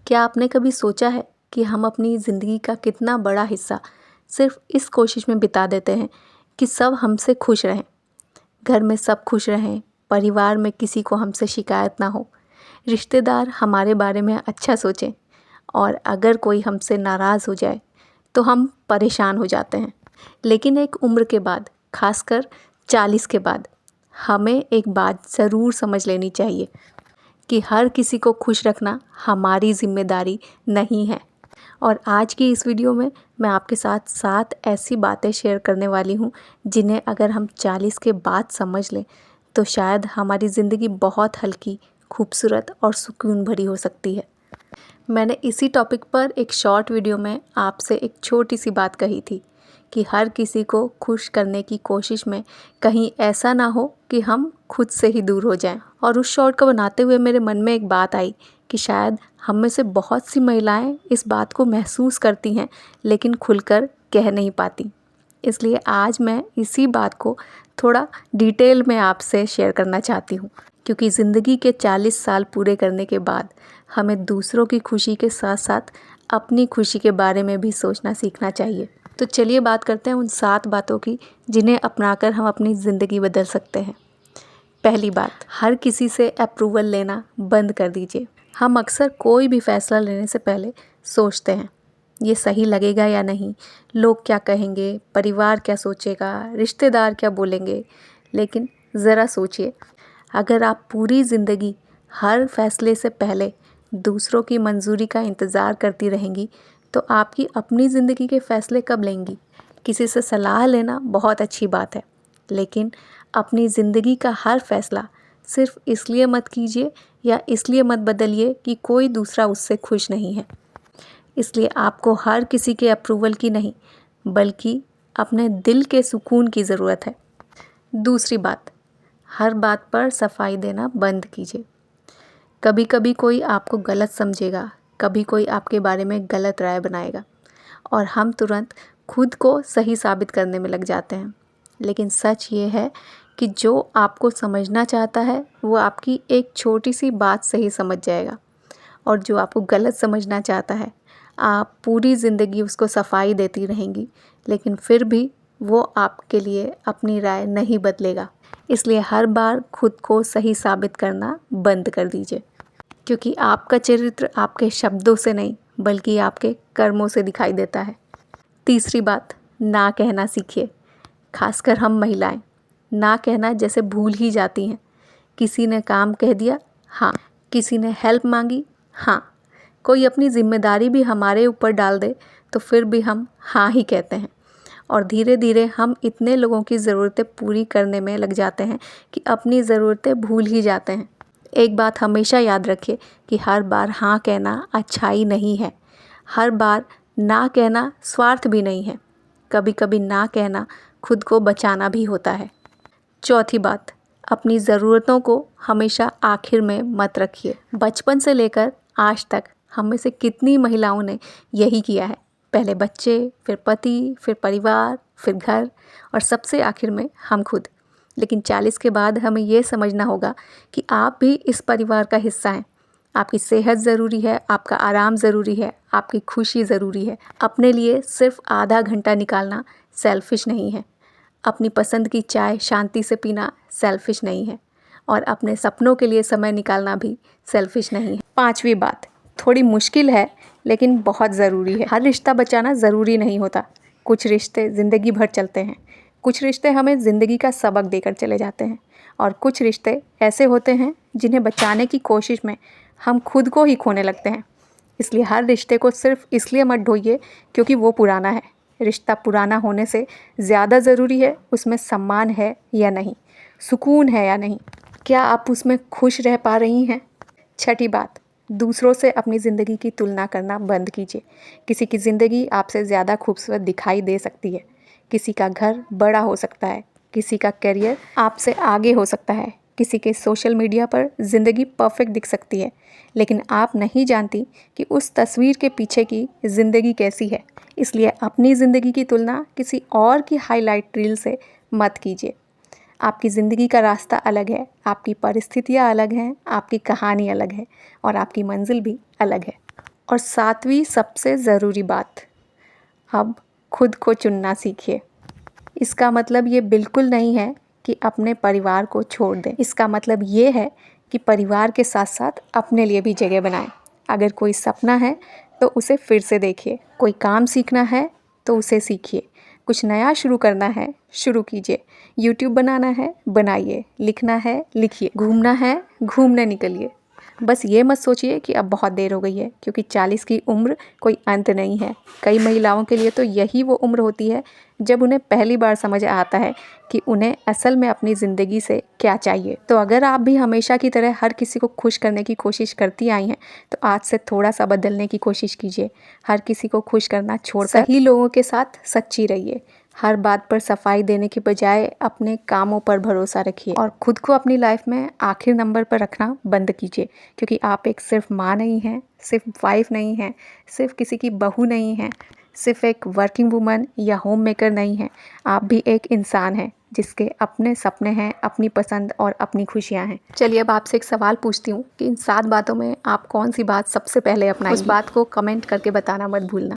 क्या आपने कभी सोचा है कि हम अपनी ज़िंदगी का कितना बड़ा हिस्सा सिर्फ इस कोशिश में बिता देते हैं कि सब हमसे खुश रहें, घर में सब खुश रहें, परिवार में किसी को हमसे शिकायत ना हो, रिश्तेदार हमारे बारे में अच्छा सोचें और अगर कोई हमसे नाराज़ हो जाए तो हम परेशान हो जाते हैं। लेकिन एक उम्र के बाद, खासकर 40 के बाद, हमें एक बात ज़रूर समझ लेनी चाहिए कि हर किसी को खुश रखना हमारी जिम्मेदारी नहीं है। और आज की इस वीडियो में मैं आपके साथ 7 ऐसी बातें शेयर करने वाली हूँ जिन्हें अगर हम 40 के बाद समझ लें तो शायद हमारी ज़िंदगी बहुत हल्की, खूबसूरत और सुकून भरी हो सकती है। मैंने इसी टॉपिक पर एक शॉर्ट वीडियो में आपसे एक छोटी सी बात कही थी कि हर किसी को खुश करने की कोशिश में कहीं ऐसा ना हो कि हम खुद से ही दूर हो जाएं। और उस शॉर्ट को बनाते हुए मेरे मन में एक बात आई कि शायद हम में से बहुत सी महिलाएं इस बात को महसूस करती हैं लेकिन खुलकर कह नहीं पाती। इसलिए आज मैं इसी बात को थोड़ा डिटेल में आपसे शेयर करना चाहती हूँ, क्योंकि ज़िंदगी के 40 साल पूरे करने के बाद हमें दूसरों की खुशी के साथ साथ अपनी खुशी के बारे में भी सोचना सीखना चाहिए। तो चलिए बात करते हैं उन 7 बातों की जिन्हें अपनाकर हम अपनी ज़िंदगी बदल सकते हैं। पहली बात, हर किसी से अप्रूवल लेना बंद कर दीजिए। हम अक्सर कोई भी फैसला लेने से पहले सोचते हैं, ये सही लगेगा या नहीं, लोग क्या कहेंगे, परिवार क्या सोचेगा, रिश्तेदार क्या बोलेंगे। लेकिन ज़रा सोचिए, अगर आप पूरी ज़िंदगी हर फैसले से पहले दूसरों की मंजूरी का इंतज़ार करती रहेंगी तो आपकी अपनी ज़िंदगी के फ़ैसले कब लेंगी? किसी से सलाह लेना बहुत अच्छी बात है, लेकिन अपनी ज़िंदगी का हर फैसला सिर्फ इसलिए मत कीजिए या इसलिए मत बदलिए कि कोई दूसरा उससे खुश नहीं है। इसलिए आपको हर किसी के अप्रूवल की नहीं, बल्कि अपने दिल के सुकून की ज़रूरत है। दूसरी बात, हर बात पर सफाई देना बंद कीजिए। कभी कभी कोई आपको गलत समझेगा, कभी कोई आपके बारे में गलत राय बनाएगा और हम तुरंत खुद को सही साबित करने में लग जाते हैं। लेकिन सच ये है कि जो आपको समझना चाहता है वो आपकी एक छोटी सी बात से ही समझ जाएगा, और जो आपको गलत समझना चाहता है आप पूरी ज़िंदगी उसको सफाई देती रहेंगी, लेकिन फिर भी वो आपके लिए अपनी राय नहीं बदलेगा। इसलिए हर बार खुद को सही साबित करना बंद कर दीजिए, क्योंकि आपका चरित्र आपके शब्दों से नहीं बल्कि आपके कर्मों से दिखाई देता है। तीसरी बात, ना कहना सीखिए। खासकर हम महिलाएं ना कहना जैसे भूल ही जाती हैं। किसी ने काम कह दिया, हाँ। किसी ने हेल्प मांगी, हाँ। कोई अपनी जिम्मेदारी भी हमारे ऊपर डाल दे तो फिर भी हम हाँ ही कहते हैं। और धीरे धीरे हम इतने लोगों की ज़रूरतें पूरी करने में लग जाते हैं कि अपनी ज़रूरतें भूल ही जाते हैं। एक बात हमेशा याद रखिए कि हर बार हाँ कहना अच्छाई नहीं है, हर बार ना कहना स्वार्थ भी नहीं है। कभी कभी ना कहना खुद को बचाना भी होता है। चौथी बात, अपनी ज़रूरतों को हमेशा आखिर में मत रखिए। बचपन से लेकर आज तक हम में से कितनी महिलाओं ने यही किया है। पहले बच्चे, फिर पति, फिर परिवार, फिर घर और सबसे आखिर में हम खुद। लेकिन 40 के बाद हमें ये समझना होगा कि आप भी इस परिवार का हिस्सा हैं। आपकी सेहत ज़रूरी है, आपका आराम ज़रूरी है, आपकी खुशी ज़रूरी है। अपने लिए सिर्फ आधा घंटा निकालना सेल्फिश नहीं है। अपनी पसंद की चाय शांति से पीना सेल्फिश नहीं है, और अपने सपनों के लिए समय निकालना भी सेल्फिश नहीं है। पांचवी बात, थोड़ी मुश्किल है लेकिन बहुत ज़रूरी है। हर रिश्ता बचाना ज़रूरी नहीं होता। कुछ रिश्ते ज़िंदगी भर चलते हैं, कुछ रिश्ते हमें ज़िंदगी का सबक देकर चले जाते हैं, और कुछ रिश्ते ऐसे होते हैं जिन्हें बचाने की कोशिश में हम खुद को ही खोने लगते हैं। इसलिए हर रिश्ते को सिर्फ इसलिए मत ढोइए क्योंकि वो पुराना है। रिश्ता पुराना होने से ज़्यादा ज़रूरी है उसमें सम्मान है या नहीं, सुकून है या नहीं, क्या आप उसमें खुश रह पा रही हैं। छठी बात, दूसरों से अपनी ज़िंदगी की तुलना करना बंद कीजिए। किसी की ज़िंदगी आपसे ज़्यादा खूबसूरत दिखाई दे सकती है, किसी का घर बड़ा हो सकता है, किसी का करियर आपसे आगे हो सकता है, किसी के सोशल मीडिया पर ज़िंदगी परफेक्ट दिख सकती है, लेकिन आप नहीं जानती कि उस तस्वीर के पीछे की ज़िंदगी कैसी है। इसलिए अपनी ज़िंदगी की तुलना किसी और की हाईलाइट रील से मत कीजिए। आपकी ज़िंदगी का रास्ता अलग है, आपकी परिस्थितियाँ अलग हैं, आपकी कहानी अलग है और आपकी मंजिल भी अलग है। और 7वीं सबसे ज़रूरी बात, अब खुद को चुनना सीखिए। इसका मतलब ये बिल्कुल नहीं है कि अपने परिवार को छोड़ दें। इसका मतलब ये है कि परिवार के साथ साथ अपने लिए भी जगह बनाएं। अगर कोई सपना है तो उसे फिर से देखिए, कोई काम सीखना है तो उसे सीखिए, कुछ नया शुरू करना है शुरू कीजिए, यूट्यूब बनाना है बनाइए, लिखना है लिखिए, घूमना है घूमने निकलिए। बस ये मत सोचिए कि अब बहुत देर हो गई है, क्योंकि 40 की उम्र कोई अंत नहीं है। कई महिलाओं के लिए तो यही वो उम्र होती है जब उन्हें पहली बार समझ आता है कि उन्हें असल में अपनी ज़िंदगी से क्या चाहिए। तो अगर आप भी हमेशा की तरह हर किसी को खुश करने की कोशिश करती आई हैं, तो आज से थोड़ा सा बदलने की कोशिश कीजिए। हर किसी को खुश करना छोड़कर सही लोगों के साथ सच्ची रहिए। हर बात पर सफाई देने के बजाय अपने कामों पर भरोसा रखिए और खुद को अपनी लाइफ में आखिर नंबर पर रखना बंद कीजिए, क्योंकि आप एक सिर्फ माँ नहीं हैं, सिर्फ वाइफ नहीं हैं, सिर्फ किसी की बहू नहीं हैं, सिर्फ एक वर्किंग वुमन या होम मेकर नहीं हैं। आप भी एक इंसान हैं जिसके अपने सपने हैं, अपनी पसंद और अपनी खुशियाँ हैं। चलिए अब आपसे एक सवाल पूछती हूँ कि इन 7 बातों में आप कौन सी बात सबसे पहले अपनाएंगी? उस बात को कमेंट करके बताना मत भूलना।